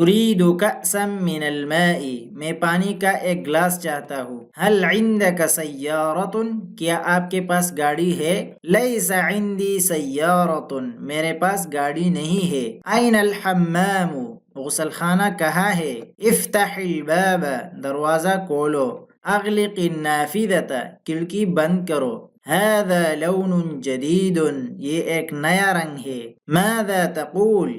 اریدو کأسا من الماء، میں پانی کا ایک گلاس چاہتا ہوں. هل عندك سیارۃ، کیا آپ کے پاس گاڑی ہے؟ لیس عندی سیارۃ، میرے پاس گاڑی نہیں ہے. این الحمام، غسل خانہ کہاں ہے؟ افتح الباب، دروازہ کھولو. اغلق النافذۃ، کھڑکی بند کرو. هذا لون جدید، یہ ایک نیا رنگ ہے. ماذا تقول،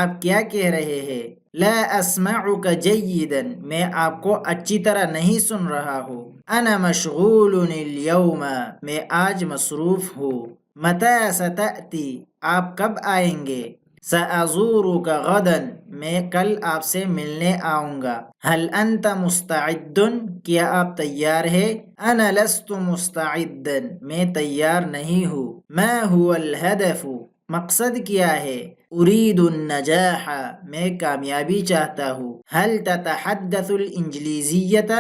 آپ کیا کہہ رہے ہیں؟ لا اسمعک جیدا، میں آپ کو اچھی طرح نہیں سن رہا ہوں. انا مشغول اليوم، میں آج مصروف ہوں. متی ستأتی، آپ کب آئیں گے؟ سأزورک غدا، میں کل آپ سے ملنے آؤں گا. هل انت مستعد، کیا آپ تیار ہے؟ انا لست مستعدا، میں تیار نہیں ہوں. ما هو الهدف، مقصد کیا ہے؟ اريد النجاح، میں کامیابی چاہتا ہوں. هل تتحدث الانجلیزیۃ،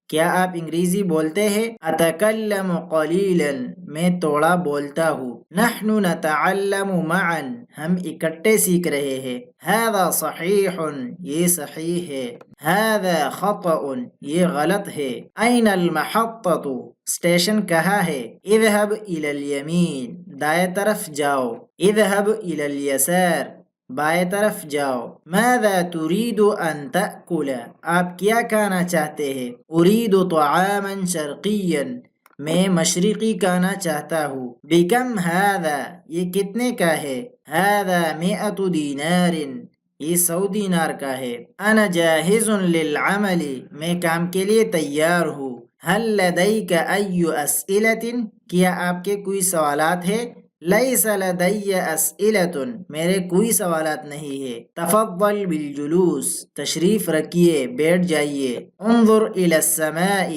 کیا آپ انگریزی بولتے ہیں؟ اتکلم قلیلا، میں تھوڑا بولتا ہوں. نحن نتعلم معا، ہم اکٹھے سیکھ رہے ہیں. هذا صحیح، یہ صحیح ہے. هذا خطأ، یہ غلط ہے. این المحطۃ، اسٹیشن کہاں ہے؟ اذهب الى الیمین، دائیں طرف جاؤ. اذهب الى الیسار، بائیں طرف جاؤ. ماذا تريد ان تأکل، آپ کیا کھانا چاہتے ہیں؟ اريد طعاما شرقیا، میں مشرقی کھانا چاہتا ہوں. بکم هذا، یہ کتنے کا ہے؟ هذا 100 دینار، یہ 100 دینار کا ہے. انا جاہز للعمل، میں کام کے لیے تیار ہوں. هل لدیک ای اسئلۃ، کیا آپ کے کوئی سوالات ہیں؟ لیس لدی اسئلۃ، میرے کوئی سوالات نہیں ہے. تفضل بالجلوس، تشریف رکھیے، بیٹھ جائیے. انظر الی السماء،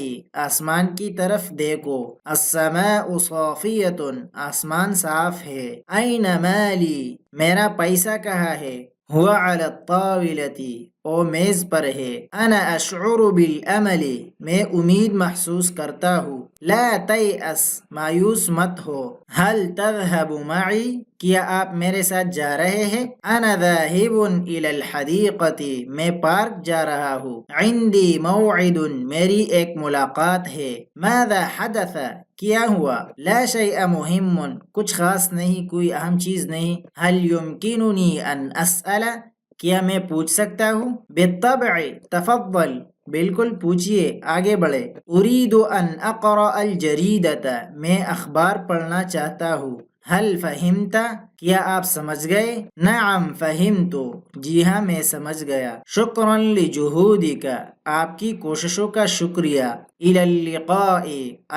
آسمان کی طرف دیکھو. السماء صافیۃ، آسمان صاف ہے. این مالی، میرا پیسہ کہاں ہے؟ هو علی الطاولۃ، وہ میز پر ہے. انا اشعر بالامل، میں امید محسوس کرتا ہوں. لا تیأس، مایوس مت ہو. هل تذهب معی، کیا آپ میرے ساتھ جا رہے ہیں؟ انا ذاہب الی الحدیقۃ، میں پارک جا رہا ہوں. عندی موعد، میری ایک ملاقات ہے. ماذا حدث، کیا ہوا؟ لا شیء مہم، کچھ خاص نہیں، کوئی اہم چیز نہیں. هل یمکننی ان اسأل، کیا میں پوچھ سکتا ہوں؟ بالطبع، تفضل، بالکل پوچھئے، آگے بڑھے. اريد ان اقرأ الجریدۃ، میں اخبار پڑھنا چاہتا ہوں. هل فہمت، کیا آپ سمجھ گئے؟ نعم فہمت، جی ہاں میں سمجھ گیا. شکرا لجہودک، آپ کی کوششوں کا شکریہ. الی اللقاء،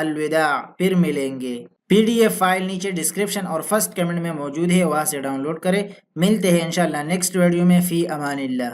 الوداع، پھر ملیں گے. PDF فائل نیچے ڈسکرپشن اور فرسٹ کمنٹ میں موجود ہے، وہاں سے ڈاؤن لوڈ کریں. ملتے ہیں انشاءاللہ نیکسٹ ویڈیو میں. فی امان اللہ.